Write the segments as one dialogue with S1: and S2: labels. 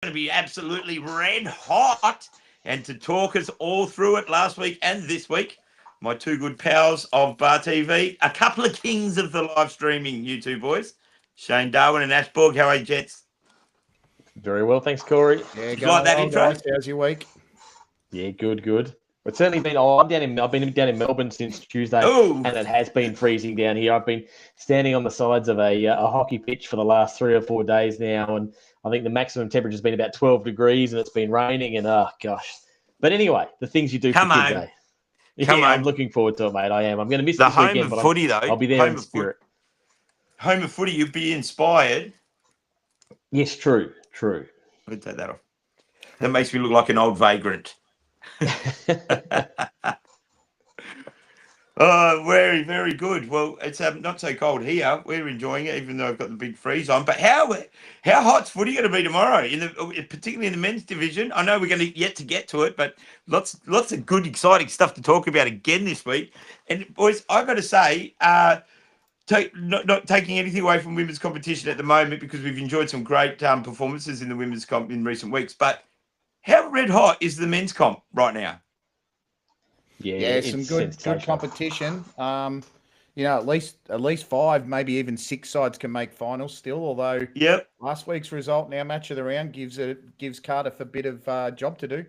S1: to be absolutely red hot. And to talk us all through it last week and this week, my two good pals of Bar TV, a couple of kings of the live streaming, you two boys, Shane Darwin and Ash Borg. How are you, gents?
S2: Very well, thanks, Corey.
S3: Yeah,
S1: Did you like that
S3: well,
S1: intro?
S3: guys. How's your week?
S2: Yeah, good. It's certainly been. I've been down in Melbourne since Tuesday,
S1: Oh,
S2: and it has been freezing down here. I've been standing on the sides of a hockey pitch for the last 3 or 4 days now, and I think the maximum temperature has been about 12 degrees, and it's been raining. And oh gosh! But anyway, the things you do
S1: Come
S2: for kids,
S1: on.
S2: eh?
S1: Come
S2: Yeah,
S1: on.
S2: I'm looking forward to it, mate. I am. I'm going to miss
S1: The
S2: this
S1: home
S2: weekend,
S1: of
S2: but
S1: footy, though.
S2: I'll be there
S1: Home
S2: in
S1: of
S2: spirit.
S1: Home of footy, you'd be inspired.
S2: Yes, true.
S1: Let me take that off. That makes me look like an old vagrant. Oh, very, very good. Well, it's not so cold here. We're enjoying it, even though I've got the big freeze on. But how hot's footy going to be tomorrow? Particularly in the men's division. I know we're going to yet to get to it, but lots of good, exciting stuff to talk about again this week. And boys, I've got to say, not taking anything away from women's competition at the moment, because we've enjoyed some great performances in the women's comp in recent weeks. But how red hot is the men's comp right now?
S3: Yeah, some good competition. At least 5, maybe even 6 sides can make finals still. Although, last week's result, now match of the round, gives Cardiff a bit of job to do.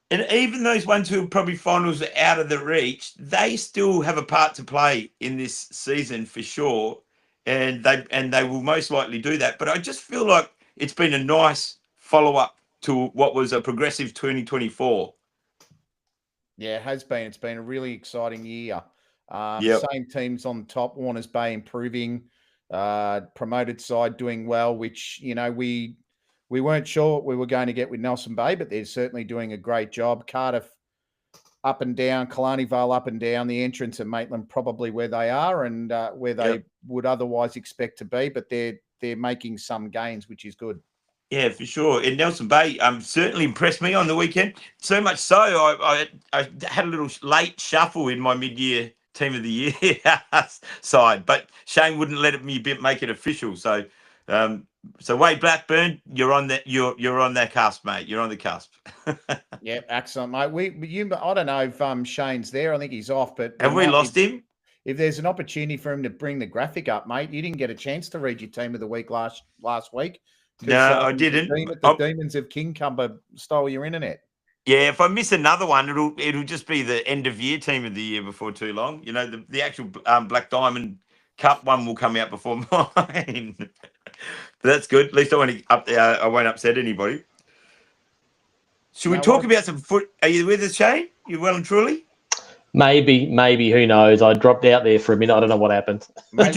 S1: And even those ones who are probably finals are out of the reach, they still have a part to play in this season for sure, and they will most likely do that. But I just feel like it's been a nice follow up to what was a progressive 2024.
S3: Yeah, it has been. It's been a really exciting year. Same teams on top. Warners Bay improving, promoted side doing well, which we weren't sure what we were going to get with Nelson Bay, but they're certainly doing a great job. Cardiff up and down, Killarney Vale up and down. The entrance at Maitland probably where they are and where they would otherwise expect to be, but they're making some gains, which is good.
S1: Yeah, for sure. And Nelson Bay certainly impressed me on the weekend. So much so, I had a little late shuffle in my mid-year team of the year side, but Shane wouldn't let me make it official. So, Wade Blackburn, you're on that. You're on that cusp, mate. You're on the cusp.
S3: Yeah, excellent, mate. I don't know if Shane's there. I think he's off. But
S1: have we lost him?
S3: If there's an opportunity for him to bring the graphic up, mate, you didn't get a chance to read your team of the week last week.
S1: No, I didn't.
S3: The Demons of Kingcumber stole your internet.
S1: Yeah, if I miss another one, it'll just be the end of year team of the year before too long. The actual Black Diamond Cup one will come out before mine. But that's good. At least I won't upset anybody. Should we talk about some foot? Are you with us, Shane? You well and truly?
S2: Maybe. Who knows? I dropped out there for a minute. I don't know what happened.
S1: Mate,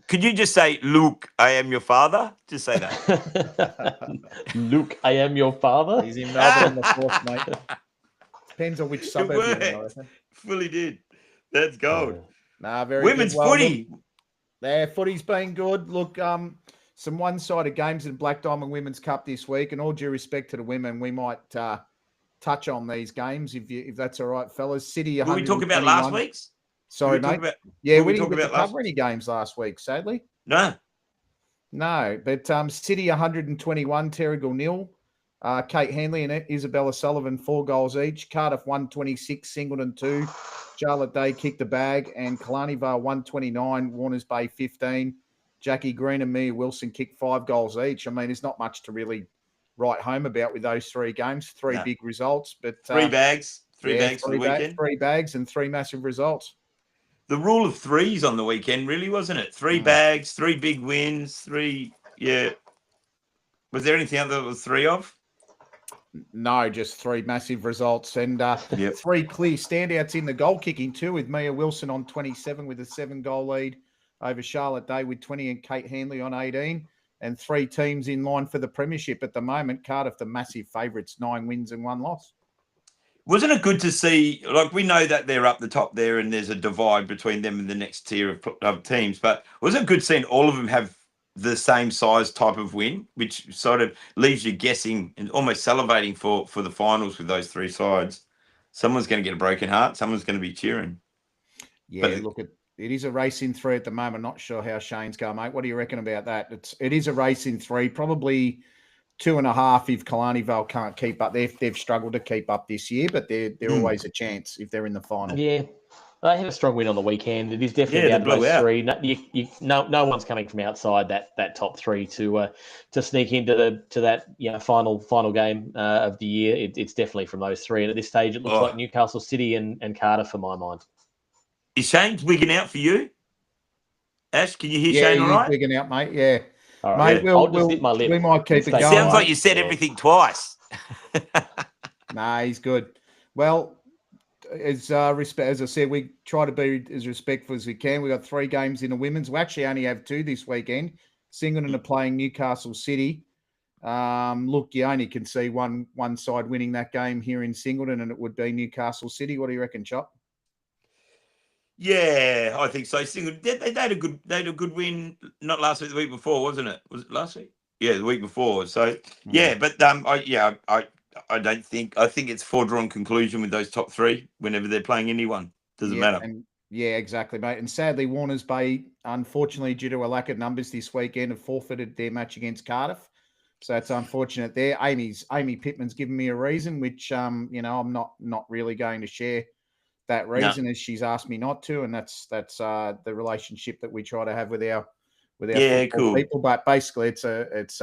S1: could you just say, Luke, I am your father? Just say that.
S2: Luke, I am your father?
S3: He's in Melbourne on the 4th, mate. Depends on which suburb you're in, I reckon.
S1: Fully did. That's gold.
S3: Very
S1: Women's
S3: good.
S1: footy.
S3: Footy's been good. Look, some one-sided games in Black Diamond Women's Cup this week, and all due respect to the women, we might touch on these games if that's all right, fellas. City.
S1: Were we talking about last week's?
S3: Sorry, mate. We didn't get to cover any games last week, sadly.
S1: No,
S3: but City 121, Terrigal 0. Kate Hanley and Isabella Sullivan 4 goals each. Cardiff 126, Singleton 2. Charlotte Day kicked the bag, and Killarney Vale 129, Warners Bay 15. Jackie Green and Mia Wilson kicked 5 goals each. I mean, there's not much to really write home about with those 3 games. 3 big results, but
S1: 3 bags. 3 bags for the weekend.
S3: 3 bags and 3 massive results.
S1: The rule of 3s on the weekend, really, wasn't it? 3 bags, 3 big wins, 3. Yeah. Was there anything other that was 3 of?
S3: No, just 3 massive results and 3 clear standouts in the goal kicking too, with Mia Wilson on 27 with a 7-goal lead over Charlotte Day with 20 and Kate Hanley on 18, and 3 teams in line for the premiership at the moment. Cardiff, the massive favourites, 9 wins and 1 loss.
S1: Wasn't it good to see, like, we know that they're up the top there and there's a divide between them and the next tier of teams, but wasn't it good seeing all of them have the same size type of win, which sort of leaves you guessing and almost salivating for the finals with those 3 sides? Someone's going to get a broken heart. Someone's going to be cheering.
S3: Yeah, look, it is a race in 3 at the moment. Not sure how Shane's going, mate. What do you reckon about that? It is a race in 3. Probably 2.5 if Kalani Vale can't keep up. They've struggled to keep up this year, but they're always a chance if they're in the final.
S2: Yeah. They had a strong win on the weekend. It is definitely
S1: Yeah,
S2: out
S1: they
S2: of those
S1: blew out.
S2: three. No one's coming from outside that top three to sneak into that final game of the year. It's definitely from those three. And at this stage, it looks like Newcastle City and Cardiff, for my mind.
S1: Is Shane's wigging out for you? Ash, can you hear
S3: Yeah,
S1: Shane all
S3: he's
S1: right?
S3: wigging out, mate. Yeah.
S2: All right.
S3: Mate,
S2: I'll just nip my lip.
S3: we might keep it going.
S1: Sounds like
S3: mate.
S1: you said everything twice.
S3: Nah, he's good. Well, as I said, we try to be as respectful as we can. We got 3 games in the women's. We actually only have 2 this weekend. Singleton are playing Newcastle City. Look, you only can see one side winning that game here in Singleton, and it would be Newcastle City. What do you reckon, Chop?
S1: Yeah, I think so. Singleton, they had a good win. Not last week, the week before, wasn't it? Was it last week? Yeah, the week before. So yeah, but I don't think. I think it's foregone conclusion with those top 3 whenever they're playing anyone. Doesn't matter.
S3: Yeah, exactly, mate. And sadly, Warners Bay, unfortunately, due to a lack of numbers this weekend, have forfeited their match against Cardiff. So it's unfortunate there. Amy Pittman's given me a reason, which I'm not really going to share that reason, as she's asked me not to, and that's the relationship that we try to have with our football people. But basically, it's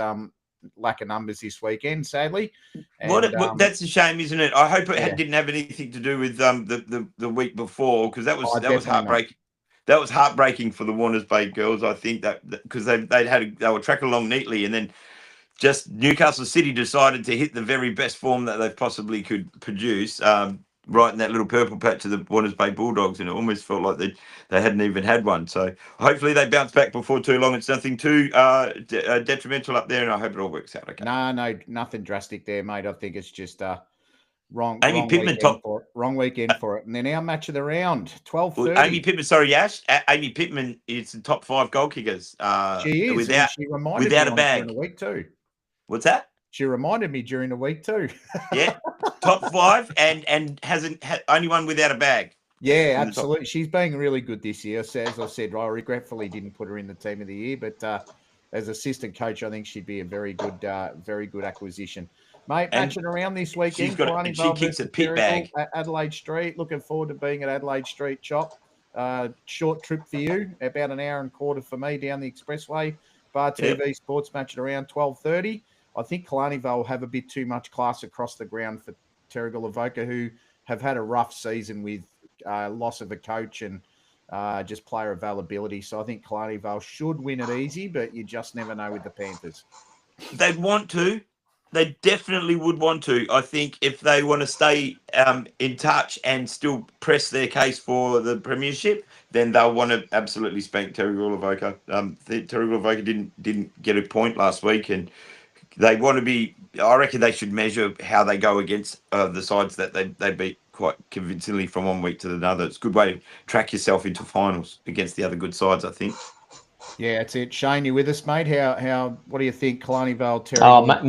S3: lack of numbers this weekend, sadly. And,
S1: that's a shame, isn't it? I hope it didn't have anything to do with the week before, because that was heartbreaking. That was heartbreaking for the Warners Bay girls. I think that because they were tracking along neatly, and then just Newcastle City decided to hit the very best form that they possibly could produce. Right in that little purple patch of the Warners Bay Bulldogs, and it almost felt like they hadn't even had one. So hopefully they bounce back before too long. It's nothing too detrimental up there, and I hope it all works out okay.
S3: No, nothing drastic there, mate. I think it's just wrong weekend for it. And then our match of the round, 12:30.
S1: Amy Pittman, sorry, Yash. Amy Pittman is the top 5 goal kickers.
S3: She is. She reminded
S1: without
S3: me
S1: a bag
S3: during the week too.
S1: What's that?
S3: She reminded me during the week too.
S1: Yeah, top 5 and hasn't had only one without a bag.
S3: Yeah, absolutely. She's been really good this year. So, as I said, I regretfully didn't put her in the team of the year, but as assistant coach, I think she'd be a very good acquisition. Mate, matching around this weekend.
S1: She kicks a pit bag
S3: at Adelaide Street. Looking forward to being at Adelaide Street, Chop. Short trip for you, about an hour and a quarter for me down the expressway. Bar TV Sports matching around 12:30. I think Kalani Vale will have a bit too much class across the ground for Terrigal Avoca, who have had a rough season with loss of a coach and just player availability. So I think Kalani Vale should win it easy, but you just never know with the Panthers.
S1: They'd want to. They definitely would want to. I think if they want to stay in touch and still press their case for the premiership, then they'll want to absolutely spank Terrigal Avoca. Terrigal Avoca didn't get a point last week, and they want to be. I reckon they should measure how they go against the sides that they beat quite convincingly from one week to another. It's a good way to track yourself into finals against the other good sides, I think.
S3: Yeah, that's it. Shane, you with us, mate? How? What do you think, Kalani Vale? Terrigal?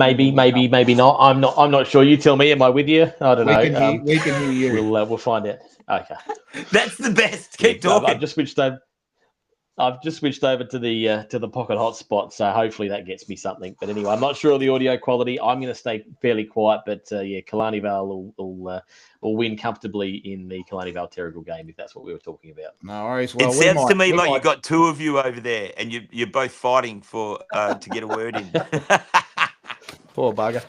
S2: Maybe not. I'm not sure. You tell me. Am I with you? I don't know.
S3: We can hear you.
S2: We'll find out. Okay.
S1: That's the best. Keep talking.
S2: I've just switched over to the pocket hotspot, so hopefully that gets me something. But anyway, I'm not sure of the audio quality. I'm going to stay fairly quiet, but Kalani Vale will win comfortably in the Kalani Vale Terrigal game, if that's what we were talking about.
S3: No worries. Well,
S1: it sounds to me like you've got 2 of you over there, and you're both fighting for to get a word in.
S3: Poor bugger.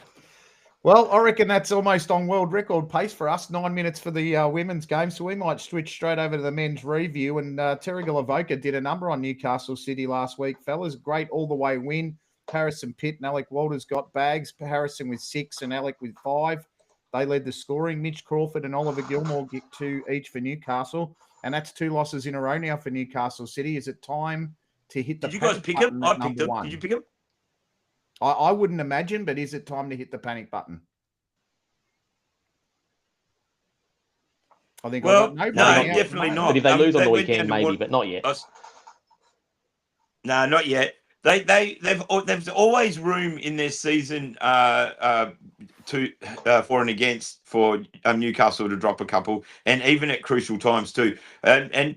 S3: Well, I reckon that's almost on world record pace for us. 9 minutes for the women's game, so we might switch straight over to the men's review. And Terrigal Avoca did a number on Newcastle City last week, fellas. Great all-the-way win. Harrison Pitt and Alec Walters got bags. Harrison with 6 and Alec with 5. They led the scoring. Mitch Crawford and Oliver Gilmore get 2 each for Newcastle. And that's 2 losses in a row now for Newcastle City. Is it time to hit the
S1: Did you guys pick him? I picked him. Did you pick him?
S3: I wouldn't imagine, but is it time to hit the panic button? I think.
S1: Well, no, definitely not.
S2: But if they lose on the weekend, maybe, but not yet.
S1: No, not yet. They've always room in their season for and against for Newcastle to drop a couple, and even at crucial times too. And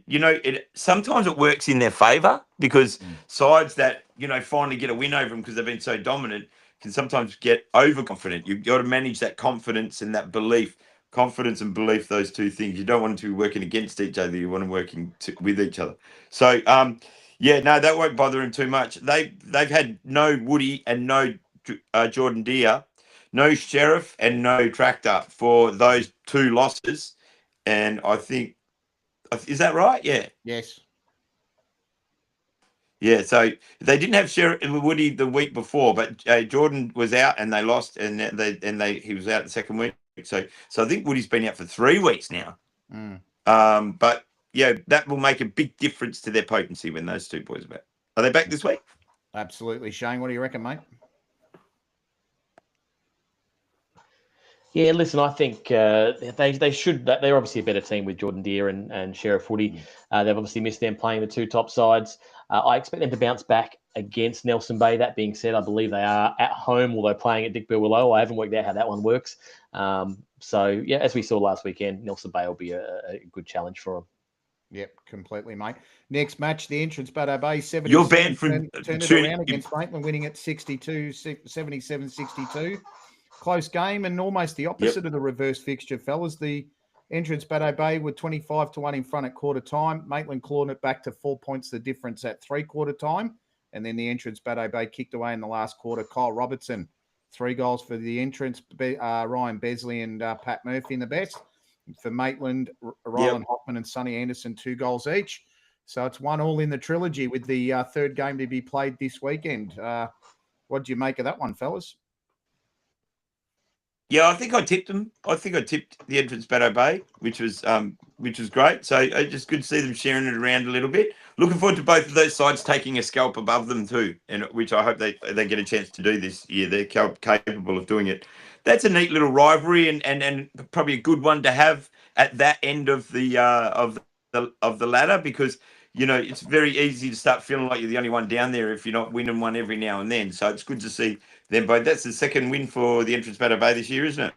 S1: sometimes it works in their favour because sides that finally get a win over them because they've been so dominant can sometimes get overconfident. You've got to manage that confidence and that belief. Confidence and belief, those two things. You don't want to be working against each other. You want to be working with each other. So, yeah, no, that won't bother him too much. They've had no Woody and no Jordan Deere, no Sheriff and no Tractor for those 2 losses. And I think, is that right? Yeah.
S3: Yes.
S1: Yeah, so they didn't have Sheriff and Woody the week before, but Jordan was out and they lost, and he was out the second week. So I think Woody's been out for 3 weeks now. But yeah, that will make a big difference to their potency when those 2 boys are back. Are they back this week?
S3: Absolutely, Shane. What do you reckon, mate?
S2: Yeah, listen, I think they should. They're obviously a better team with Jordan Deere and Sheriff Woody. They've obviously missed them playing the 2 top sides. I expect them to bounce back against Nelson Bay. That being said, I believe they are at home, although playing at Dick Willow. I haven't worked out how that one works. So, yeah, as we saw last weekend, Nelson Bay will be a good challenge for them.
S3: Yep, completely, mate. Next match, the entrance, Baddo Bay, 77.
S1: You're banned from
S3: turned it around against Maitland, winning at 77-62. Close game and almost the opposite of the reverse fixture, fellas. The entrance, Baddo Bay, were 25-1 in front at quarter time. Maitland clawed it back to 4 points the difference at 3/4 time. And then the entrance, Baddo Bay, kicked away in the last quarter. Kyle Robertson, 3 goals for the entrance. Ryan Besley and Pat Murphy in the best. For Maitland, Ryland Hoffman and Sonny Anderson, 2 goals each. So it's 1-1 in the trilogy with the third game to be played this weekend. What do you make of that one, fellas?
S1: Yeah, I think I tipped them. I think I tipped the entrance Baddo Bay, which was great. So it's just good to see them sharing it around a little bit. Looking forward to both of those sides taking a scalp above them too, and which I hope they get a chance to do this year. They're capable of doing it. That's a neat little rivalry and probably a good one to have at that end of the ladder, because it's very easy to start feeling like you're the only one down there if you're not winning one every now and then. So it's good to see them both. That's the second win for the entrance Baddo Bay this year, isn't it?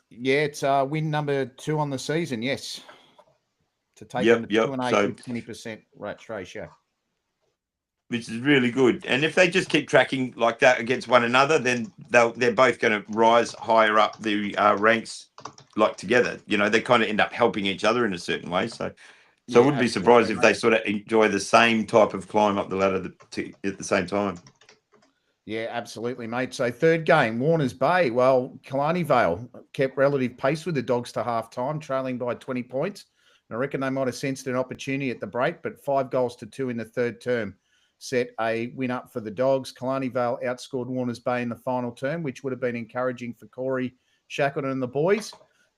S3: Yeah, it's win number 2 on the season, yes. To take them to 2-8 with 20% ratio.
S1: Which is really good. And if they just keep tracking like that against one another, then they're both going to rise higher up the ranks like together. They kind of end up helping each other in a certain way. So I wouldn't be surprised if they sort of enjoy the same type of climb up the ladder at the same time.
S3: Yeah, absolutely, mate. So third game, Warners Bay. Well, Killarney Vale kept relative pace with the Dogs to half-time, trailing by 20 points. And I reckon they might have sensed an opportunity at the break, but 5-2 in the third term set a win up for the Dogs. Killarney Vale outscored Warners Bay in the final term, which would have been encouraging for Corey Shackleton and the boys.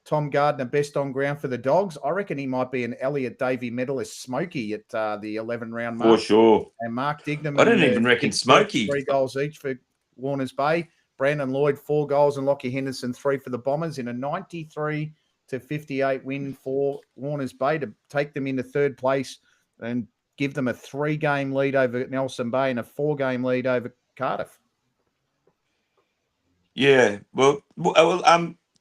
S3: Tom Gardner, best on ground for the Dogs. I reckon he might be an Elliot Davey medalist, Smokey, at the 11-round mark.
S1: For sure.
S3: And Mark Dignam.
S1: I don't even reckon Smokey.
S3: 3 goals each for Warners Bay. Brandon Lloyd, 4 goals, and Lockie Henderson, 3 for the Bombers in a 93-58 win for Warners Bay to take them into third place and give them a 3-game lead over Nelson Bay and a 4-game lead over Cardiff.
S1: Yeah, well,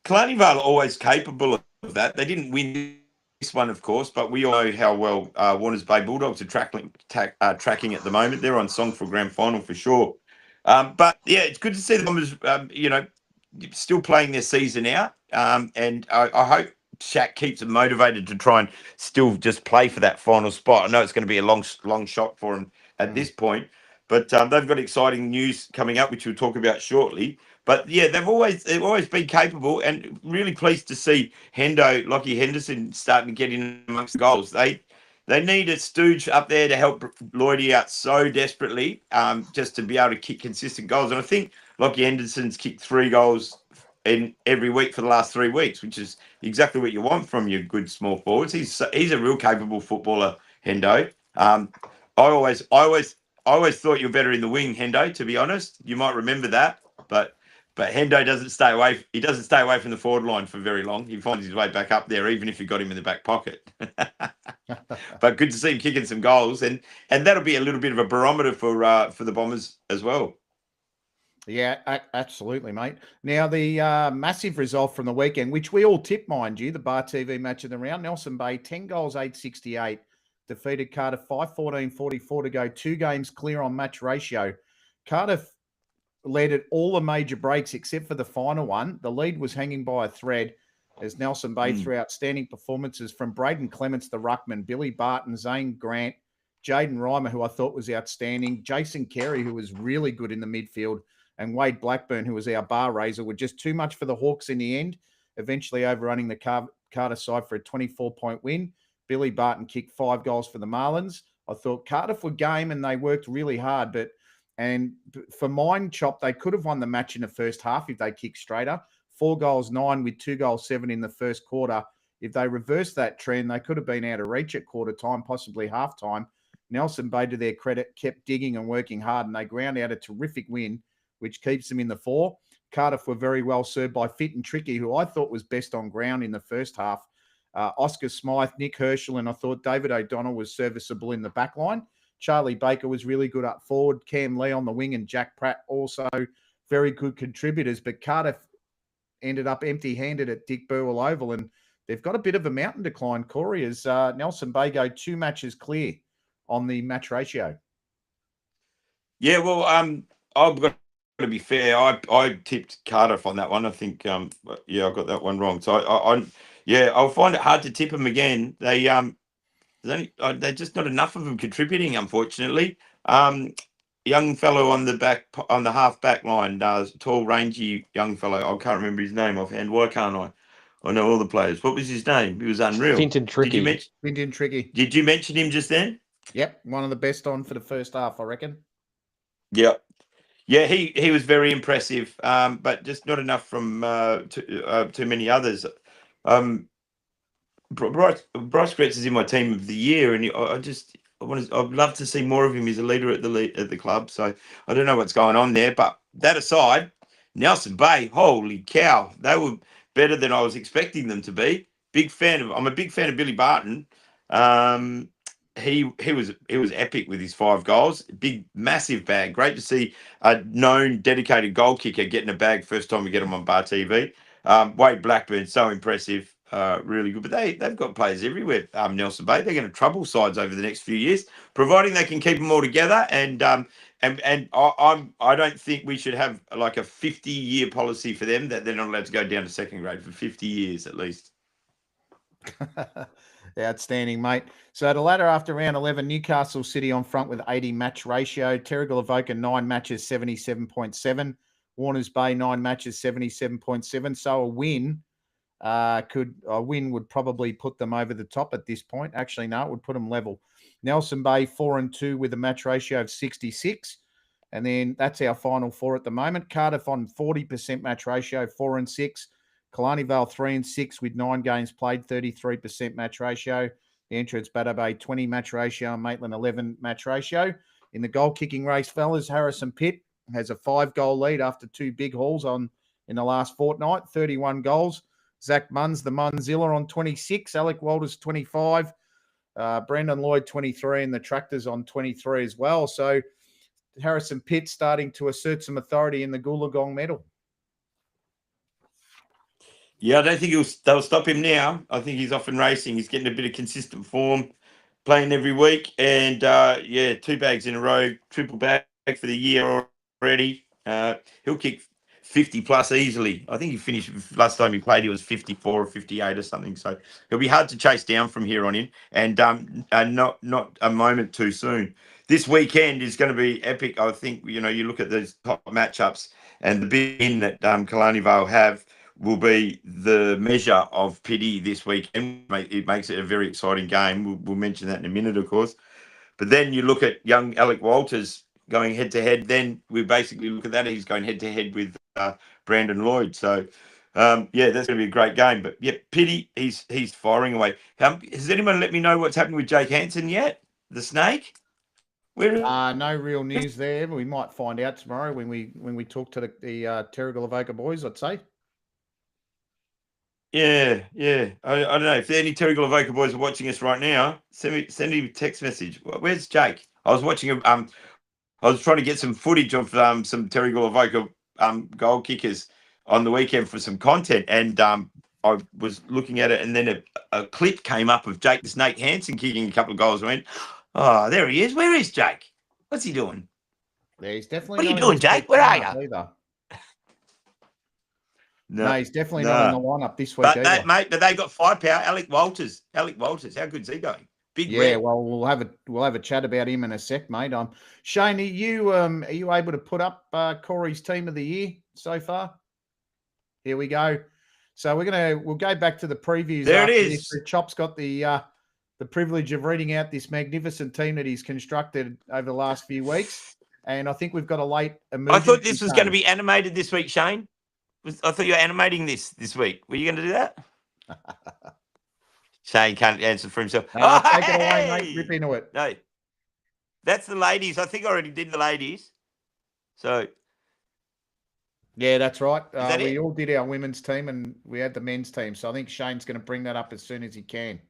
S1: Killarney Vale are always capable of that. They didn't win this one, of course, but we all know how well Warners Bay Bulldogs are tracking at the moment. They're on song for grand final for sure. But yeah, it's good to see the Bombers, still playing their season out. And I hope Shaq keeps them motivated to try and still just play for that final spot. I know it's going to be a long shot for them at this point, but they've got exciting news coming up, which we'll talk about shortly. But yeah, they've always been capable, and really pleased to see Lockie Henderson starting to get in amongst the goals. They need a stooge up there to help Lloydie out so desperately, just to be able to kick consistent goals. And I think Lockie Henderson's kicked 3 goals in every week for the last 3 weeks, which is exactly what you want from your good small forwards. He's a real capable footballer, Hendo. I always thought you were better in the wing, Hendo. To be honest, you might remember that, but Hendo doesn't stay away. He doesn't stay away from the forward line for very long. He finds his way back up there, even if you got him in the back pocket. But good to see him kicking some goals, and that'll be a little bit of a barometer for the Bombers as well.
S3: Yeah, absolutely, mate. Now, the massive result from the weekend, which we all tipped, mind you, the Bar TV match of the round. Nelson Bay, 10 goals, 868, defeated Cardiff 5-14-44 to go, 2 games clear on match ratio. Cardiff led at all the major breaks except for the final one. The lead was hanging by a thread as Nelson Bay threw outstanding performances from Braden Clements, the ruckman, Billy Barton, Zane Grant, Jaden Reimer, who I thought was outstanding, Jason Carey, who was really good in the midfield, and Wade Blackburn, who was our bar raiser, were just too much for the Hawks in the end, eventually overrunning the Carter side for a 24-point win. Billy Barton kicked 5 goals for the Marlins. I thought Cardiff were game and they worked really hard, and for mine chop, they could have won the match in the first half if they kicked straighter. 4 goals, 9 with 2 goals, 7 in the first quarter. If they reversed that trend, they could have been out of reach at quarter time, possibly half time. Nelson Bay, to their credit, kept digging and working hard, and they ground out a terrific win, which keeps them in the 4. Cardiff were very well served by Fit and Tricky, who I thought was best on ground in the first half. Oscar Smythe, Nick Herschel, and I thought David O'Donnell was serviceable in the back line. Charlie Baker was really good up forward. Cam Lee on the wing and Jack Pratt also very good contributors. But Cardiff ended up empty-handed at Dick Burwell Oval, and they've got a bit of a mountain decline, Corey, as Nelson Bay go 2 matches clear on the match ratio.
S1: Yeah, well, I've got to be fair. I tipped Cardiff on that one. I think, I got that one wrong. So I'll find it hard to tip them again. They're just not enough of them contributing, unfortunately. Young fellow on the half back line, tall, rangy young fellow. I can't remember his name offhand. Why can't I? I know all the players. What was his name? He was unreal.
S2: Finton Tricky.
S3: Finton Tricky.
S1: Did you mention him just then?
S3: Yep, one of the best on for the first half, I reckon.
S1: Yep. Yeah, he was very impressive, but just not enough from too many others. Bryce Gretz is in my team of the year, and I'd love to see more of him. He's a leader at the club, so I don't know what's going on there. But that aside, Nelson Bay, holy cow, they were better than I was expecting them to be. I'm a big fan of Billy Barton. He was epic with his 5 goals. Big, massive bag. Great to see a known, dedicated goal kicker getting a bag first time we get him on Bar TV. Wade Blackburn, so impressive. Really good. But they've got players everywhere, Nelson Bay. They're going to trouble sides over the next few years, providing they can keep them all together. And I don't think we should have like a 50-year policy for them that they're not allowed to go down to second grade for 50 years at least.
S3: Outstanding, mate. So the ladder after round 11, Newcastle City on front with 80 match ratio. Terrigal Avoca 9 matches, 77.7. Warners Bay 9 matches, 77.7. So a win would probably put them over the top at this point. Actually, no, it would put them level. Nelson Bay 4-2 with a match ratio of 66. And then that's our final 4 at the moment. Cardiff on 40% match ratio, 4-6. Killarney Vale 3-6 with 9 games played, 33% match ratio. The entrance Batter Bay 20 match ratio and Maitland 11 match ratio. In the goal kicking race, fellas, Harrison Pitt has a 5-goal lead after 2 big hauls in the last fortnight, 31 goals. Zach Munns, the Munzilla on 26, Alec Walters 25, Brendan Lloyd 23, and the Tractors on 23 as well. So Harrison Pitt starting to assert some authority in the Goolagong medal.
S1: Yeah, I don't think they'll stop him now. I think he's off and racing. He's getting a bit of consistent form, playing every week. And, 2 bags in a row, triple bag for the year already. He'll kick 50 plus easily. I think he finished last time he played, he was 54 or 58 or something. So he'll be hard to chase down from here on in, and not a moment too soon. This weekend is going to be epic. I think, you look at those top matchups, and the big win that Killarney Vale have will be the measure of pity this weekend. It makes it a very exciting game. We'll mention that in a minute, of course. But then you look at young Alec Walters going head-to-head. Then we basically look at that. He's going head-to-head with Brandon Lloyd. So, that's going to be a great game. But, pity, he's firing away. Has anyone let me know what's happening with Jake Hansen yet? The snake?
S3: No real news there. We might find out tomorrow when we talk to the Terrigal Avoca boys, I'd say.
S1: Yeah. I don't know. If any Terrigal Avoca boys are watching us right now, send me a text message. Where's Jake? I was watching him. I was trying to get some footage of some Terrigal Avoca goal kickers on the weekend for some content, and I was looking at it, and then a clip came up of Jake the Snake Hansen kicking a couple of goals. I went, oh, there he is. Where is Jake? What's he doing?
S3: Yeah, he's definitely
S1: What are you
S3: not in
S1: doing,
S3: this
S1: Jake?
S3: week's
S1: Where are
S3: lineup
S1: you?
S3: either.
S1: No,
S3: No, he's definitely not in the
S1: no.
S3: lineup this week
S1: But
S3: either.
S1: that, mate, but they got firepower. Alec Walters. Alec Walters. How good's he going? Big
S3: Yeah,
S1: red.
S3: well, we'll have a chat about him in a sec, mate. Shane, are you able to put up Corey's team of the year so far? Here we go. So we'll go back to the previews
S1: There it
S3: after this.
S1: is.
S3: Chop's got the privilege of reading out this magnificent team that he's constructed over the last few weeks, and I think we've got a late
S1: I
S3: emergency.
S1: thought this was going to be animated this week, Shane. I thought you were animating this week. Were you going to do that? Shane can't answer for himself.
S3: Take it away, mate. Rip into it.
S1: No, that's the ladies. I think I already did the ladies. So
S3: Yeah, that's right.
S1: that
S3: We
S1: it?
S3: all did our women's team, and we had the men's team. So I think Shane's going to bring that up as soon as he can.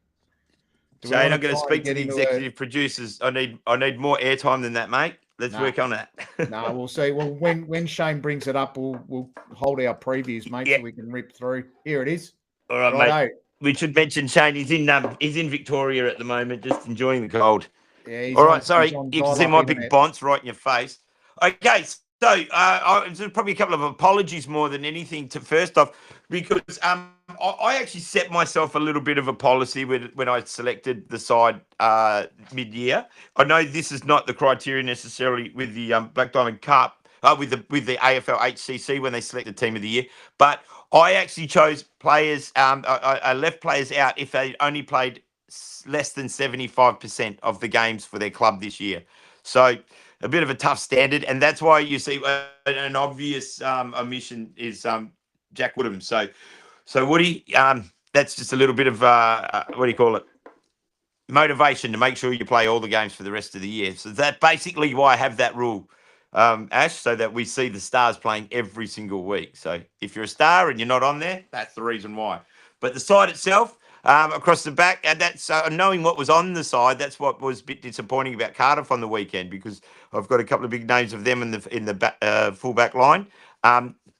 S1: Shane, I'm going to
S3: try
S1: speak to
S3: and
S1: the
S3: get into
S1: executive producers. I need more airtime than that, mate. Let's work on that.
S3: No, we'll see. Well, when Shane brings it up, we'll hold our previews, mate, so we can rip through. Here it is.
S1: All right,
S3: Righto.
S1: mate. We should mention Shane. He's in Victoria at the moment, just enjoying the cold.
S3: Yeah,
S1: All right, sorry, you can see my big bonce right in your face. Okay, so there's probably a couple of apologies more than anything. To first off, because I actually set myself a little bit of a policy when I selected the side mid-year. I know this is not the criteria necessarily with the Black Diamond Cup, with the AFL HCC when they select the team of the year, but I actually chose players. I left players out if they only played less than 75% of the games for their club this year. So a bit of a tough standard, and that's why you see an obvious omission is Jack Woodham. So Woody, that's just a little bit of what do you call it? Motivation to make sure you play all the games for the rest of the year. So that's basically why I have that rule, Ash, so that we see the stars playing every single week. So if you're a star and you're not on there, that's the reason why. But the side itself, across the back, and that's knowing what was on the side. That's what was a bit disappointing about Cardiff on the weekend, because I've got a couple of big names of them in the full back line.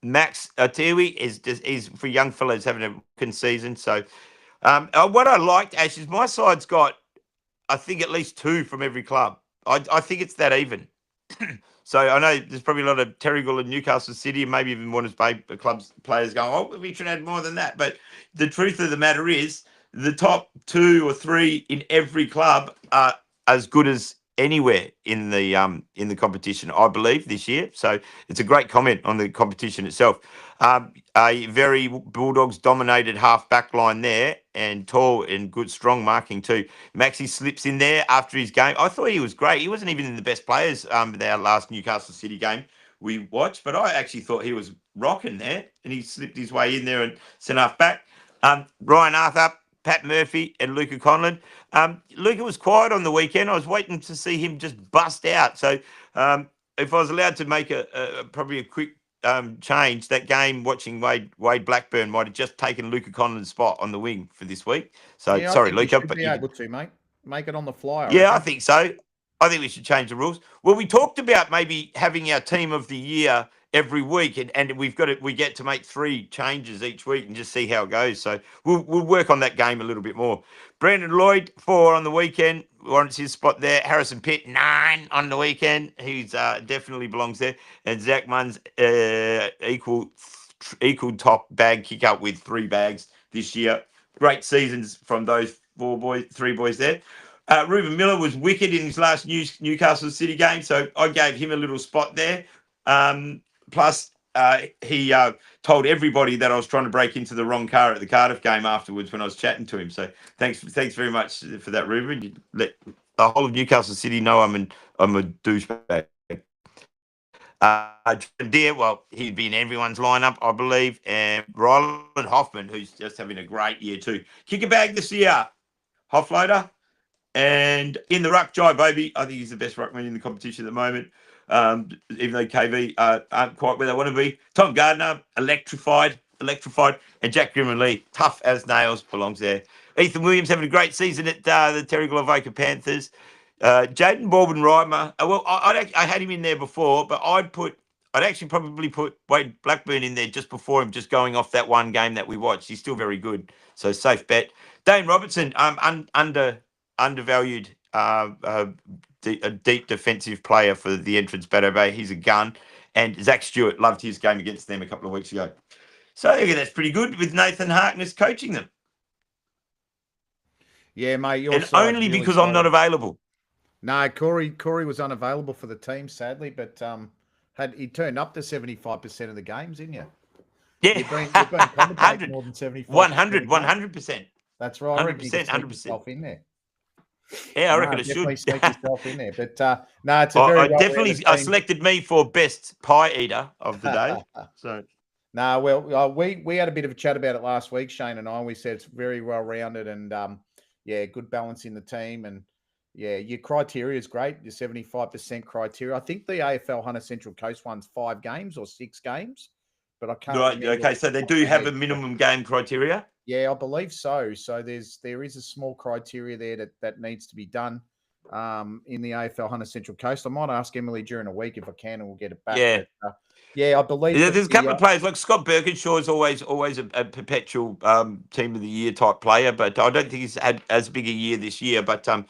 S1: Max Tiwi is for young fellas having a good season. So what I liked, Ash, is my side's got, I think, at least two from every club. I think it's that even. So I know there's probably a lot of Terrigal and Newcastle City, and maybe even Warners Bay clubs players going, oh, we should add more than that. But the truth of the matter is, the top two or three in every club are as good as anywhere in the competition, I believe, this year. So it's a great comment on the competition itself. A very Bulldogs dominated half back line there, and tall and good strong marking too. Maxi slips in there after his game. I thought he was great. He wasn't even in the best players their last Newcastle City game we watched, but I actually thought he was rocking there, and he slipped his way in there and sent half back. Ryan Arthur, Pat Murphy, and Luca Conlon. Luca was quiet on the weekend. I was waiting to see him just bust out. So if I was allowed to make probably a quick change, that game watching Wade Blackburn might have just taken Luca Conlon's spot on the wing for this week. So
S3: yeah,
S1: sorry,
S3: I think
S1: Luca,
S3: you should
S1: but
S3: be able to, mate. Make it on the fly.
S1: I think so. I think we should change the rules. Well, we talked about maybe having our team of the year every week, and we get to make 3 changes each week and just see how it goes. So we'll work on that game a little bit more. Brandon Lloyd 4 on the weekend, warrants his spot there. Harrison Pitt 9 on the weekend. He's definitely belongs there. And Zach Munn's equal top bag kick up with 3 bags this year. Great seasons from those 3 boys there. Ruben Miller was wicked in his last Newcastle City game, so I gave him a little spot there. Plus, he told everybody that I was trying to break into the wrong car at the Cardiff game afterwards when I was chatting to him. So thanks very much for that, Ruben. You let the whole of Newcastle City know I'm a douchebag. Deere, well, he'd be in everyone's lineup, I believe, and Ryland Hoffman, who's just having a great year too. Kicker bag this year, Hoffloader. And in the ruck, Jai Baby, I think he's the best ruckman in the competition at the moment, even though KV aren't quite where they want to be. Tom Gardner, electrified, and Jack Grimley, tough as nails, belongs there. Ethan Williams having a great season at the Terrigal Avoca Panthers. Jaden Baldwin-Reimer, well, I had him in there before, but I'd actually probably put Wade Blackburn in there just before him, just going off that one game that we watched. He's still very good, so safe bet. Dane Robertson, undervalued a deep defensive player for the entrance Bateau Bay. He's a gun. And Zach Stewart loved his game against them a couple of weeks ago. So I think that's pretty good with Nathan Harkness coaching them.
S3: Yeah, mate. Your
S1: and
S3: side's
S1: only
S3: really
S1: because I'm not
S3: solid.
S1: available.
S3: No, Corey was unavailable for the team, sadly, but he turned up to 75% of the games, didn't you?
S1: Yeah,
S3: You've been commentating more than 75%.
S1: 100%.
S3: That's right. I reckon you can
S1: 100%,
S3: sneak
S1: 100%.
S3: yourself in there.
S1: Yeah, I
S3: No,
S1: reckon it
S3: definitely
S1: should.
S3: sneak yourself in there. But no, it's a very
S1: I
S3: well-rounded
S1: I
S3: team.
S1: selected me for best pie eater of the day. So
S3: No, well, we had a bit of a chat about it last week, Shane and I. We said it's very well-rounded and good balance in the team. And yeah, your criteria is great. Your 75% criteria. I think the AFL Hunter Central Coast one's 5 games or 6 games, but I can't
S1: right,
S3: remember.
S1: okay. So they do have a minimum game criteria.
S3: Yeah, I believe so. So there is a small criteria there that needs to be done in the AFL Hunter Central Coast. I might ask Emily during a week if I can, and we'll get it back.
S1: Yeah.
S3: But, I believe
S1: there's a couple of players like Scott Birkinshaw is always a perpetual team of the year type player, but I don't think he's had as big a year this year. But I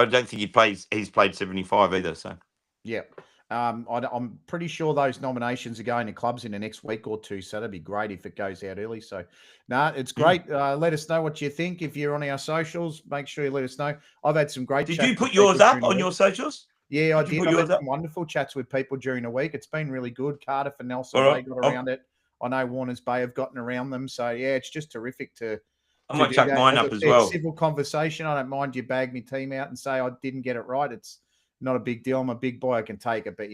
S1: don't think he's played 75 either. So
S3: yeah. I'm pretty sure those nominations are going to clubs in the next week or two, so that'd be great if it goes out early. So, it's great. Let us know what you think. If you're on our socials, make sure you let us know. I've had some great.
S1: Did you put yours up on your socials?
S3: Yeah, I did. I've had some wonderful chats with people during the week. It's been really good. Cardiff and Nelson Bay got around it. I know Warners Bay have gotten around them. So yeah, it's just terrific to.
S1: I might chuck mine up as well.
S3: Civil conversation. I don't mind you bag me team out and say I didn't get it right. It's not a big deal. I'm a big boy. I can take it. But,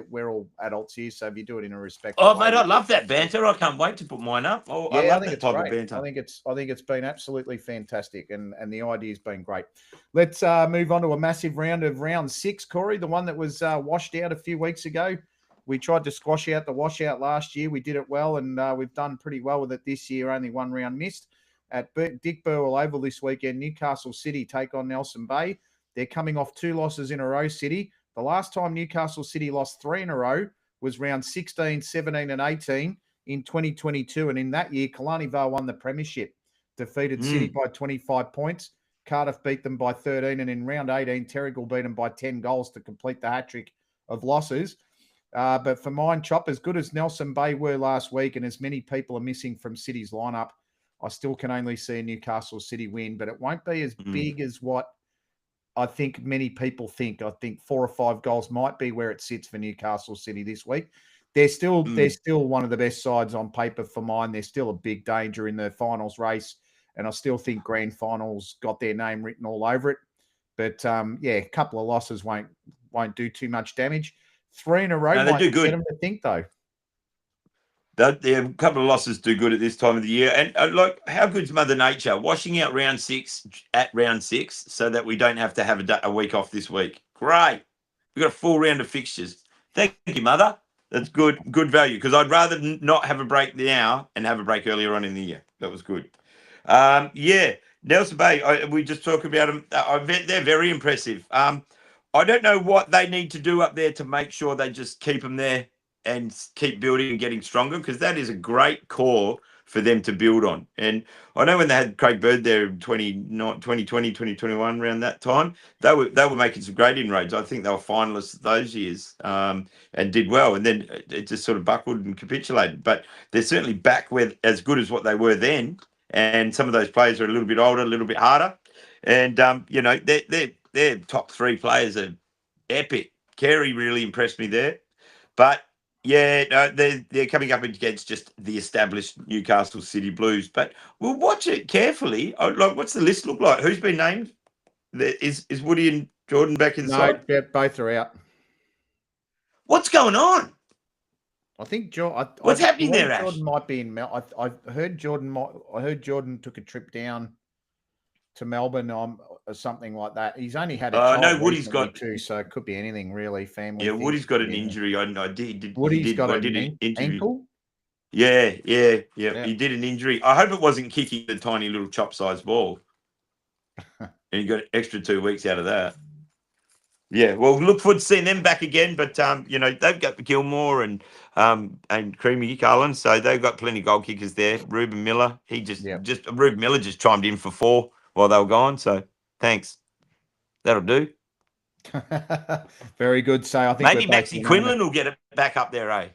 S3: we're all adults here. So if you do it in a respectful way.
S1: Mate, I love that banter. I can't wait to put mine up. I love that type of banter.
S3: I think it's been absolutely fantastic. And the idea's been great. Let's move on to a massive round of round 6, Corey, the one that was washed out a few weeks ago. We tried to squash out the washout last year. We did it well, and we've done pretty well with it this year. Only one round missed. At Dick Burwell Oval this weekend, Newcastle City take on Nelson Bay. They're coming off 2 losses in a row, City. The last time Newcastle City lost 3 in a row was round 16, 17 and 18 in 2022. And in that year, Kalani Vale won the premiership, defeated City by 25 points. Cardiff beat them by 13. And in round 18, Terrigal beat them by 10 goals to complete the hat-trick of losses. But for mine, Chop, as good as Nelson Bay were last week and as many people are missing from City's lineup, I still can only see a Newcastle City win. But it won't be as big as what I think many people think. I think 4 or 5 goals might be where it sits for Newcastle City this week. They're still one of the best sides on paper for mine. They're still a big danger in the finals race, and I still think grand finals got their name written all over it. But a couple of losses won't do too much damage. 3 in a row might
S1: do good.
S3: Set them to think though.
S1: A couple of losses do good at this time of the year. And how good's Mother Nature? Washing out round 6 at round 6 so that we don't have to have a week off this week. Great. We've got a full round of fixtures. Thank you, Mother. That's good value, because I'd rather not have a break now and have a break earlier on in the year. That was good. Nelson Bay, we just talked about them. They're very impressive. I don't know what they need to do up there to make sure they just keep them there and keep building and getting stronger, because that is a great core for them to build on. And I know when they had Craig Bird there in 2020, 2021, around that time, they were making some great inroads. I think they were finalists those years and did well. And then it just sort of buckled and capitulated. But they're certainly back with as good as what they were then. And some of those players are a little bit older, a little bit harder. And, their top 3 players are epic. Carey really impressed me there. But they're coming up against just the established Newcastle City Blues. But we'll watch it carefully. What's the list look like? Who's been named? Is Woody and Jordan back in the side?
S3: No, both are out.
S1: What's going on?
S3: I think
S1: what's happening there, Ash?
S3: Jordan might be in I heard Jordan took a trip down to Melbourne or something like that. He's only had a child.
S1: No, Woody's got
S3: 2, so it could be anything really. Family.
S1: Yeah, Woody's got an injury. I did.
S3: Woody's got an ankle.
S1: Yeah. He did an injury. I hope it wasn't kicking the tiny little chop-sized ball, and he got an extra 2 weeks out of that. Yeah, well, look forward to seeing them back again. But they've got Gilmore and Creamy Carlin, so they've got plenty of goal kickers there. Ruben Miller, Ruben Miller just chimed in for 4 while they were gone. So thanks. That'll do.
S3: Very good. So I think
S1: Maybe Maxi Quinlan will get it back up there, eh?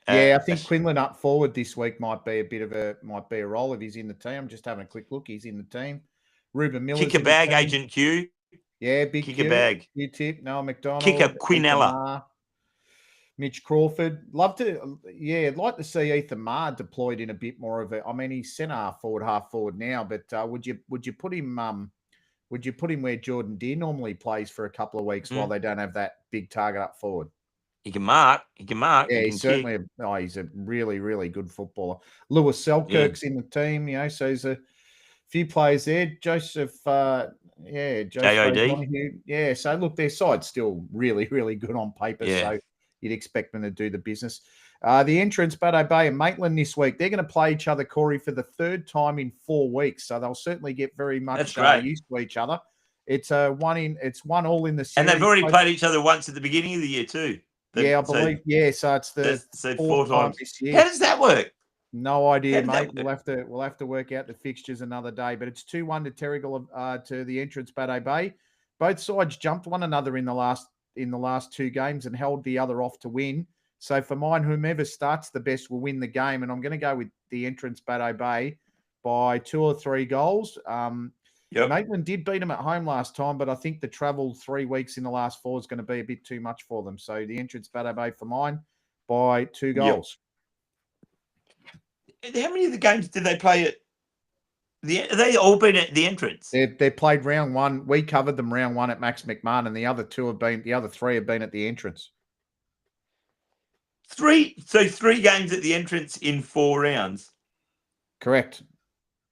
S3: Yeah, I think Quinlan up forward this week might be a role if he's in the team. I'm just having a quick look. He's in the team. Ruben Miller's
S1: kick a bag, Agent Q.
S3: Yeah, big
S1: kick
S3: Q.
S1: a bag.
S3: Q-tip. Noah McDonald.
S1: Kick a Quinella.
S3: Mitch Crawford. I'd like to see Ethan Marr deployed in a bit more of it. I mean, he's centre half forward now, but would you put him where Jordan Deere normally plays for a couple of weeks while they don't have that big target up forward?
S1: He can mark.
S3: Yeah, he's certainly he's a really, really good footballer. Lewis Selkirk's in the team, so there's a few players there. Joseph
S1: JOD.
S3: Yeah, so look, their side's still really, really good on paper.
S1: Yeah.
S3: So you'd expect them to do the business. The entrance, Baddo Bay and Maitland this week, they're going to play each other, Corey, for the third time in 4 weeks. So they'll certainly get very much used to each other. It's 1-1 in the series.
S1: And they've already played each other once at the beginning of the year too.
S3: I believe. So it's the
S1: four times
S3: this year.
S1: How does that work?
S3: No idea, mate. We'll have to work out the fixtures another day. But it's 2-1 to Terrigal to the entrance, Baddo Bay. Both sides jumped one another in the last 2 games and held the other off to win. So for mine, whomever starts the best will win the game. And I'm going to go with the entrance, Baddo Bay, by 2 or 3 goals. Maitland did beat them at home last time, but I think the travel 3 weeks in the last 4 is going to be a bit too much for them. So the entrance, Baddo Bay, for mine by 2 goals.
S1: How many of the games did they play at they all been at the entrance?
S3: They played round 1. We covered them round 1 at Max McMahon, and the other 3 have been at the entrance.
S1: 3 games at the entrance in 4 rounds.
S3: Correct.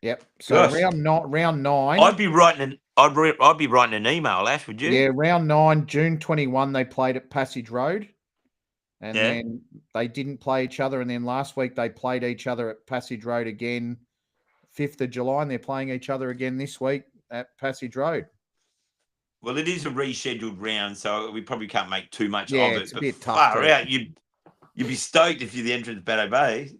S3: Yep. So round 9.
S1: I'd be writing an email, Ash, would you?
S3: Yeah, round 9, June 21, they played at Passage Road. And then they didn't play each other. And then last week they played each other at Passage Road again, 5th of July, and they're playing each other again this week at Passage Road.
S1: Well, it is a rescheduled round, so we probably can't make too much of it.
S3: It's a bit tough.
S1: Far out, you'd be stoked if you're the entrance, Baddo Bay.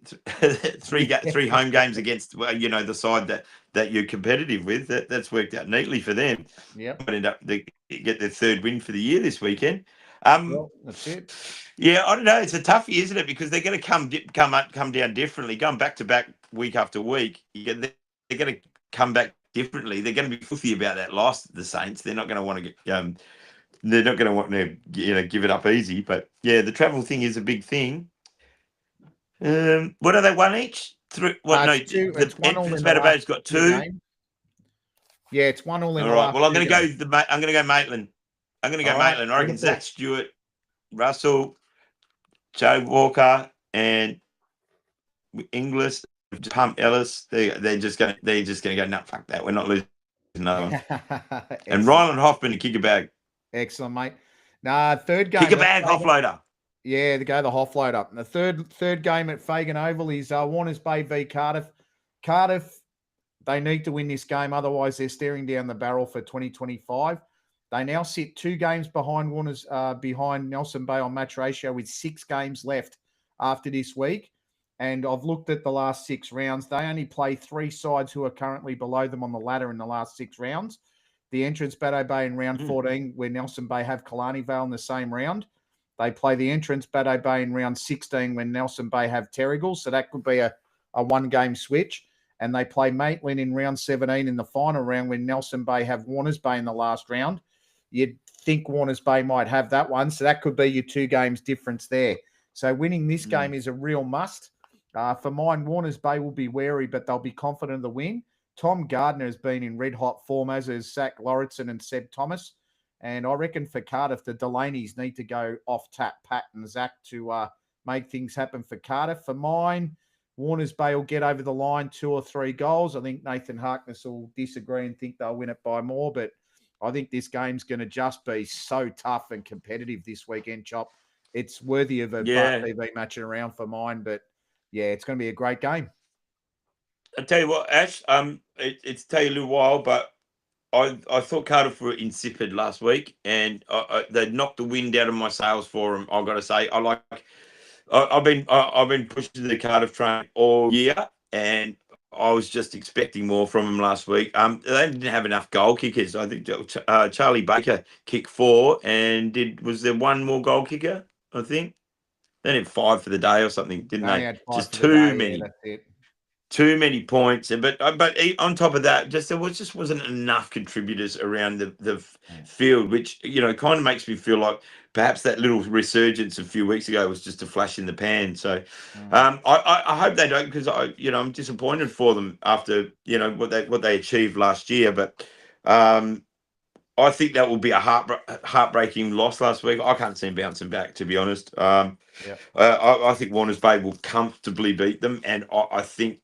S1: 3 home games against the side that you're competitive with. That's worked out neatly for them.
S3: Yep.
S1: But they get their 3rd win for the year this weekend.
S3: That's it.
S1: Yeah, I don't know. It's a toughie, isn't it? Because they're going to come down differently, going back to back week after week. They're going to come back differently. They're going to be filthy about that loss to the Saints. They're not going to want to get. They're not going to want to give it up easy. But yeah, the travel thing is a big thing. What are they? 1 each? 3? What? No,
S3: two,
S1: the entrance Baddo Bay's got 2.
S3: Yeah, it's 1-1 in
S1: all
S3: the
S1: right.
S3: last
S1: Well, I'm going to
S3: games.
S1: go. I'm going to go Maitland. I'm going to go Maitland. I reckon Zach Stewart, Russell, Joe Walker, and Inglis, Pump Ellis. They're just going to go, no, fuck that. We're not losing another one. And Ryland Hoffman to kick a bag.
S3: Excellent, mate. Nah, 3rd game.
S1: Kick a bag, offloader.
S3: Yeah, they go the offloader. The third game at Fagan Oval is Warners Bay v Cardiff. Cardiff, they need to win this game, otherwise they're staring down the barrel for 2025. They now sit 2 games behind behind Nelson Bay on match ratio with 6 games left after this week. And I've looked at the last 6 rounds. They only play 3 sides who are currently below them on the ladder in the last 6 rounds. The entrance, Baddo Bay in round 14, where Nelson Bay have Killarney Vale in the same round. They play the entrance, Baddo Bay in round 16, when Nelson Bay have Terrigal. So that could be a 1-game switch. And they play Maitland in round 17 in the final round, when Nelson Bay have Warners Bay in the last round. You'd think Warners Bay might have that one. So that could be your 2 games difference there. So winning this game is a real must. For mine, Warners Bay will be wary, but they'll be confident of the win. Tom Gardner has been in red-hot form, as is Zach Lauritsen and Seb Thomas. And I reckon for Cardiff, the Delaney's need to go off-tap Pat and Zach to make things happen for Cardiff. For mine, Warners Bay will get over the line 2 or 3 goals. I think Nathan Harkness will disagree and think they'll win it by more, but I think this game's going to just be so tough and competitive this weekend, Chop. It's worthy of a TV matching around for mine, but yeah, it's going to be a great game.
S1: I'll tell you what, Ash, it's taken a little while, but I thought Cardiff were insipid last week, and they knocked the wind out of my sails for them. I've got to say, I've been pushing the Cardiff train all year, and I was just expecting more from them last week. They didn't have enough goal kickers. I think Charlie Baker kicked 4, and was there one more goal kicker? I think they had 5 for the day or something, didn't
S3: They only
S1: they?
S3: had 5
S1: Just
S3: for the
S1: too
S3: day. Yeah,
S1: many.
S3: that's it.
S1: Too many points, but on top of that, there wasn't enough contributors around the field, which kind of makes me feel like perhaps that little resurgence a few weeks ago was just a flash in the pan. So, I hope they don't, because I'm disappointed for them after what they achieved last year, but I think that will be a heartbreaking loss last week. I can't see them bouncing back, to be honest.
S3: Yeah.
S1: I think Warners Bay will comfortably beat them, and I think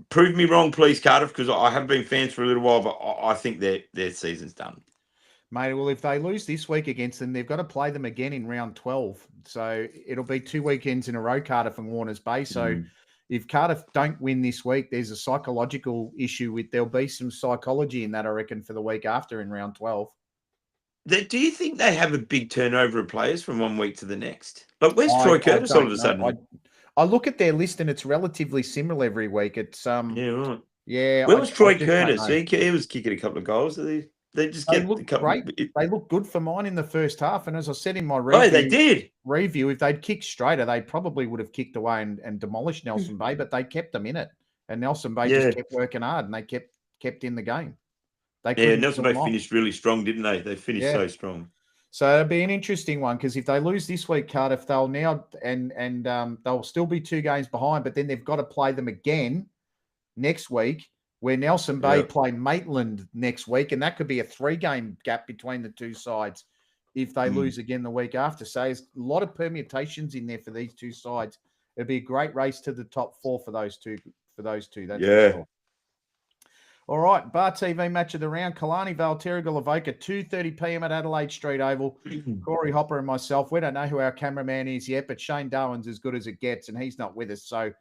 S1: prove me wrong, please, Cardiff, because I haven't been fans for a little while, but I think their season's done.
S3: Mate, well, if they lose this week against them, they've got to play them again in round 12. So it'll be 2 weekends in a row, Cardiff and Warners Bay. So if Cardiff don't win this week, there's a psychological issue there'll be some psychology in that, I reckon, for the week after in round 12.
S1: Do you think they have a big turnover of players from one week to the next? Like, where's Troy Curtis all of a sudden?
S3: I look at their list and it's relatively similar every week. It's
S1: yeah, right.
S3: Yeah.
S1: Where was Troy Curtis? He was kicking a couple of goals. They just
S3: they look great. They look good for mine in the first half. And as I said in my review,
S1: they did.
S3: If they'd kicked straighter, they probably would have kicked away and demolished Nelson Bay, but they kept them in it. And Nelson Bay just kept working hard and they kept in the game.
S1: Nelson Bay finished really strong, didn't they? They finished so strong.
S3: So it'll be an interesting one, because if they lose this week, Cardiff, they'll now and they'll still be 2 games behind, but then they've got to play them again next week, where Nelson Bay play Maitland next week, and that could be a 3-game gap between the two sides if they lose again the week after. So there's a lot of permutations in there for these two sides. It'd be a great race to the top 4 for those two. That's for sure. All right, Bar TV match of the round. Killarney Vale, Terrigal Avoca, 2:30 p.m. at Adelaide Street Oval. Corey Hopper and myself. We don't know who our cameraman is yet, but Shane Darwin's as good as it gets, and he's not with us. So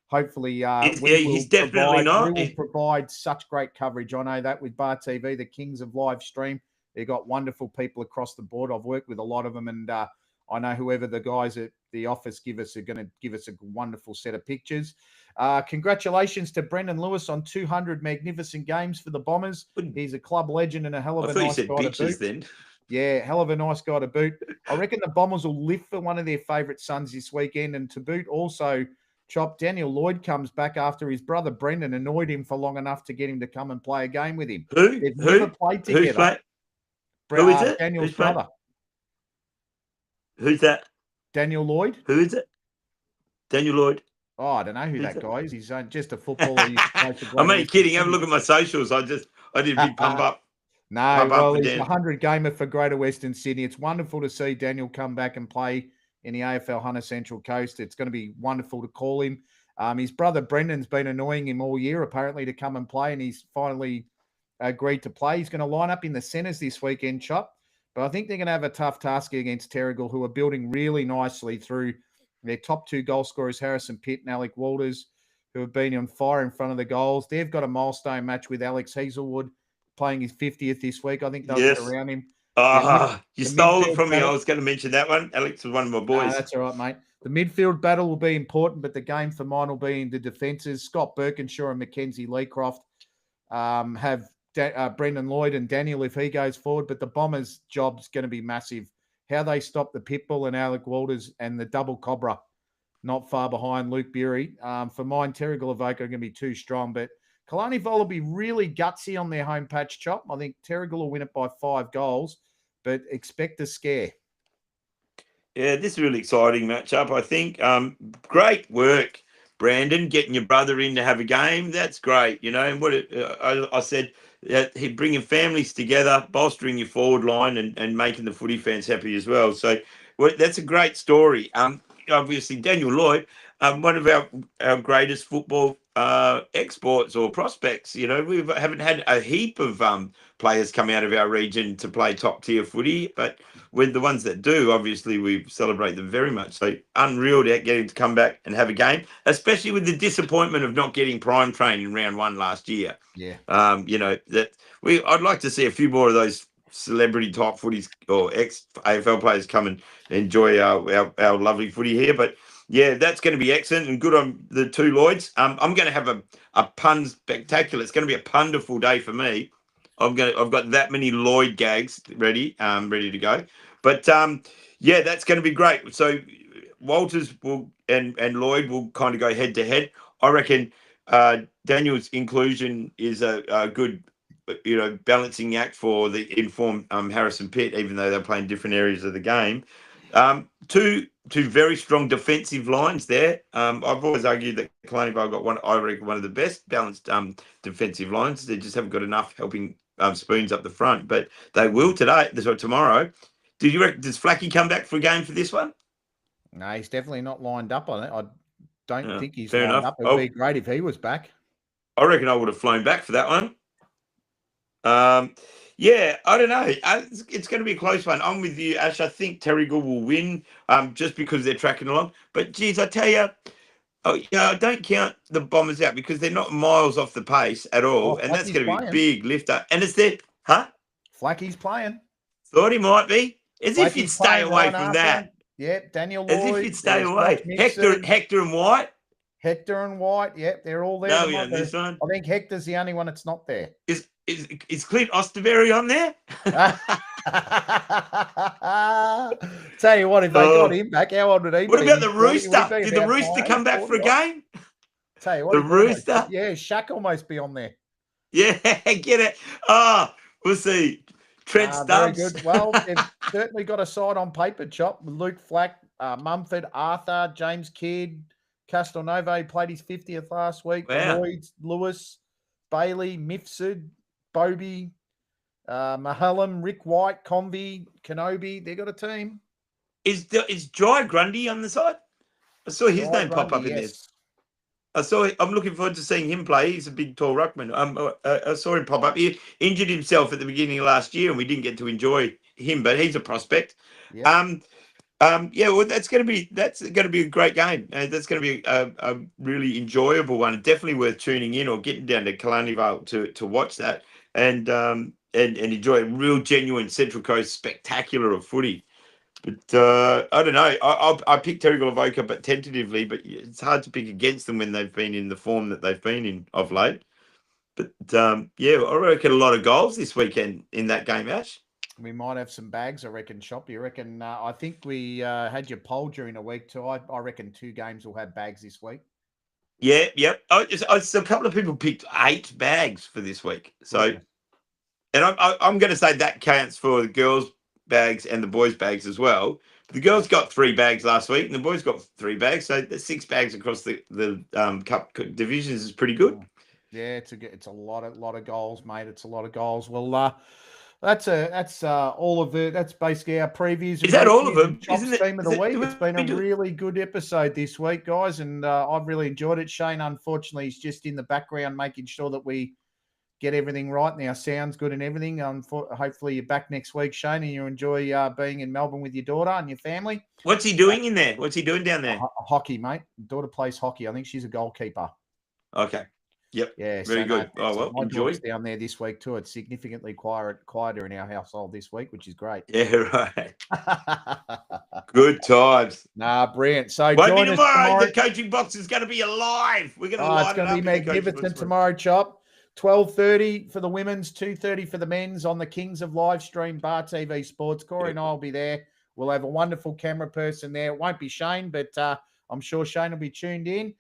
S3: hopefully
S1: he's definitely not.
S3: We will provide such great coverage. I know that with Bar TV, the kings of live stream. They've got wonderful people across the board. I've worked with a lot of them, and I know whoever the guys at the office give us are going to give us a wonderful set of pictures. Congratulations to Brendan Lewis on 200 magnificent games for the Bombers. He's a club legend and a hell of a nice guy to boot.
S1: Then.
S3: Yeah, hell of a nice guy to boot. I reckon the Bombers will live for one of their favourite sons this weekend, and to boot also, Chop, Daniel Lloyd comes back after his brother Brendan annoyed him for long enough to get him to come and play a game with him. They've never played together.
S1: Who is it?
S3: Daniel's brother.
S1: Who's that?
S3: Daniel Lloyd.
S1: Who is it? Daniel Lloyd.
S3: Oh, I don't know who that guy is. He's just a footballer.
S1: I'm only kidding. Have a look at my socials. I did a big pump up.
S3: No, he's a 100 gamer for Greater Western Sydney. It's wonderful to see Daniel come back and play in the AFL Hunter Central Coast. It's going to be wonderful to call him. His brother Brendan's been annoying him all year, apparently, to come and play, and he's finally agreed to play. He's going to line up in the centres this weekend, Chop. But I think they're going to have a tough task against Terrigal, who are building really nicely through their top 2 goal scorers, Harrison Pitt and Alec Walters, who have been on fire in front of the goals. They've got a milestone match with Alex Hazelwood playing his 50th this week. I think they'll get around him.
S1: You stole it from me. I was going to mention that one. Alex was one of my boys.
S3: That's all right, mate. The midfield battle will be important, but the game for mine will be in the defences. Scott Birkinshaw and Mackenzie Leecroft have Brendan Lloyd and Daniel if he goes forward, but the Bombers' job's going to be massive. How they stop the Pitbull and Alec Walters and the double Cobra, not far behind Luke Bury. For mine, Terrigal Avoca are going to be too strong, but Killarney Vale will be really gutsy on their home patch, Chop. I think Terrigal will win it by 5 goals, but expect a scare.
S1: Yeah, this is a really exciting matchup, I think. Great work, Brandon, getting your brother in to have a game. That's great, And what I said, he's bringing families together, bolstering your forward line and making the footy fans happy as well. So that's a great story. Obviously, Daniel Lloyd, one of our greatest football exports or prospects. We haven't had a heap of players come out of our region to play top tier footy, but with the ones that do, obviously we celebrate them very much. So unreal to get him to come back and have a game, especially with the disappointment of not getting prime train in round 1 last year.
S3: Yeah.
S1: I'd like to see a few more of those celebrity type footies or ex AFL players come and enjoy our lovely footy here. But Yeah, that's going to be excellent and good on the two Lloyds. I'm going to have a pun spectacular. It's going to be a wonderful day for me. I've got that many Lloyd gags ready to go. But yeah, that's going to be great. So Walters will and Lloyd will kind of go head to head. I reckon Daniel's inclusion is a good, balancing act for the informed Harrison Pitt, even though they're playing different areas of the game. Two very strong defensive lines there. I've always argued that Kalani Vale got I reckon, one of the best balanced defensive lines. They just haven't got enough helping spoons up the front, but they will today. So tomorrow. Does Flacky come back for a game for this one?
S3: No, he's definitely not lined up on it. I don't think he's
S1: fair
S3: lined
S1: enough.
S3: up. It would be great if he was back.
S1: I reckon I would have flown back for that one. Yeah, I don't know. It's going to be a close one. I'm with you, Ash. I think Terrigal will win just because they're tracking along. But, geez, I tell you, I don't count the Bombers out because they're not miles off the pace at all. And that's going to be a big lifter. And it's there. Huh?
S3: Flacky's playing.
S1: Thought he might be. As
S3: Flacky's
S1: if you'd stay away from that.
S3: Yep, Daniel
S1: Lloyd. As if you'd stay away. Hector and White.
S3: Hector and White, yep, they're all there.
S1: No, on this one.
S3: I think Hector's the only one that's not there.
S1: Is Clint Osterberry on there?
S3: Tell you what, if they got him back, how old would he be?
S1: What about the Rooster? Did the Rooster come back for a game?
S3: Tell you what,
S1: the Rooster?
S3: Yeah, Shaq almost be on there.
S1: Yeah, get it. We'll see. Trent Stubbs.
S3: Very good. Well, they've certainly got a side on paper, Chop. Luke Flack, Mumford, Arthur, James Kidd, Castelnovo played his 50th last week.
S1: Wow.
S3: Lloyd, Lewis, Bailey, Mifsud, Bobby, Mahallam, Rick White, Convey, Kenobi. They got a team.
S1: Is Jai Grundy on the side? I saw his name pop up in this. I'm looking forward to seeing him play. He's a big, tall ruckman. I saw him pop up. He injured himself at the beginning of last year, and we didn't get to enjoy him. But he's a prospect. Yep. Yeah, well, that's going to be a great game. That's going to be a really enjoyable one. Definitely worth tuning in or getting down to Kalani Vale to watch that and enjoy a real genuine Central Coast spectacular of footy. But I don't know. I picked Terrigal Avoca, but tentatively. But it's hard to pick against them when they've been in the form that they've been in of late. But yeah, I reckon a lot of goals this weekend in that game, Ash.
S3: We might have some bags, I reckon, Shop. You reckon? I think we had your poll during the week too. I reckon 2 games will have bags this week.
S1: Yeah, yep. A couple of people picked 8 bags for this week. So, and I'm going to say that counts for the girls' bags and the boys' bags as well. The girls got 3 bags last week, and the boys got 3 bags. So the 6 bags across the cup divisions is pretty good.
S3: Yeah, it's a lot of goals, mate. It's a lot of goals. Well, that's all of the. That's basically our previews.
S1: Is that all of them?
S3: Isn't it? Team of the week. It's been a really good episode this week, guys, and I've really enjoyed it. Shane, unfortunately, is just in the background making sure that we get everything right and our sound's good and everything. Hopefully, you're back next week, Shane, and you enjoy being in Melbourne with your daughter and your family.
S1: What's he doing in there? What's he doing down there?
S3: Hockey, mate. Daughter plays hockey. I think she's a goalkeeper.
S1: Okay. Yep.
S3: Yeah.
S1: Very good.
S3: My enjoy down there this week too. It's significantly quieter in our household this week, which is great.
S1: Yeah, right. Good times.
S3: Nah, brilliant. So
S1: won't be tomorrow. The coaching box is going to be alive. We're going to
S3: it's going to be magnificent tomorrow, Chop. 12:30 for the women's, 2:30 for the men's on the Kings of Live Stream Bar TV Sports. Corey and I will be there. We'll have a wonderful camera person there. It won't be Shane, but I'm sure Shane will be tuned in.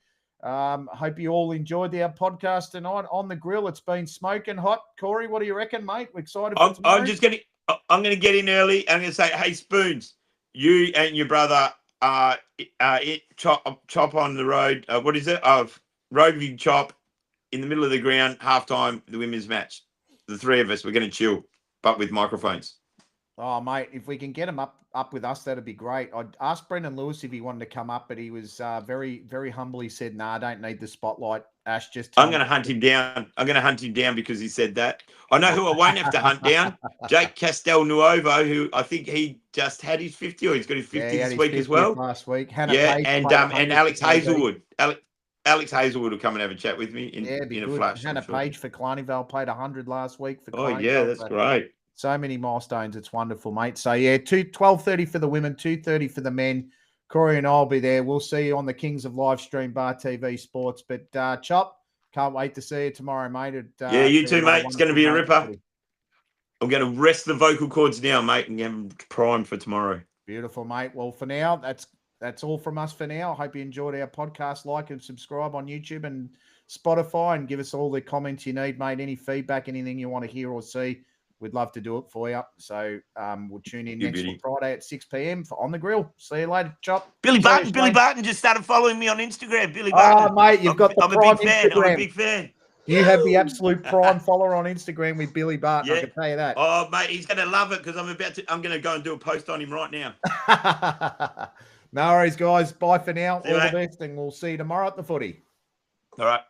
S3: Hope you all enjoyed our podcast tonight on the grill. It's been smoking hot. Corey, what do you reckon, mate? We're excited for tomorrow.
S1: I'm going to get in early. I'm going to say, hey, Spoons, you and your brother chop on the road. What is it? Road view chop in the middle of the ground, halftime, the women's match. The 3 of us, we're going to chill, but with microphones.
S3: Oh, mate, if we can get him up with us, that'd be great. I'd asked Brendan Lewis if he wanted to come up, but he was very, very humbly said, "Nah, I don't need the spotlight." Ash,
S1: I'm going to hunt him down. I'm going to hunt him down because he said that. I know who I won't have to hunt down. Jake Castelnuovo, who I think he just had his 50 or he's got his 50 this week as well.
S3: Last week.
S1: Hannah Page and Alex Hazelwood. Alex Hazelwood will come and have a chat with me in a flash.
S3: Hannah Page for Kalani Vale played 100 last week for Kalani
S1: Vale. Yeah, that's great.
S3: So many milestones. It's wonderful, mate. So, yeah, 12:30 for the women, 2:30 for the men. Corey and I'll be there. We'll see you on the Kings of Live Stream Bar TV Sports. But Chop, can't wait to see you tomorrow, mate.
S1: Yeah, you too, mate. It's going to be a ripper.
S3: Footy.
S1: I'm going to rest the vocal cords now, mate, and get them primed for tomorrow.
S3: Beautiful, mate. Well, for now, that's all from us for now. I hope you enjoyed our podcast. Like and subscribe on YouTube and Spotify, and give us all the comments you need, mate. Any feedback, anything you want to hear or see, we'd love to do it for you. So we'll tune in next Friday at 6 p.m. for On the Grill. See you later, Chop.
S1: Billy Barton just started following me on Instagram. Billy Barton.
S3: Oh, mate, you've got the prime Instagram.
S1: I'm a big fan.
S3: You have the absolute prime follower on Instagram with Billy Barton. Yeah. I can tell you that.
S1: Oh, mate, he's going to love it because I'm going to go and do a post on him right now.
S3: No worries, guys. Bye for now. All the best, and we'll see you tomorrow at the footy.
S1: All right.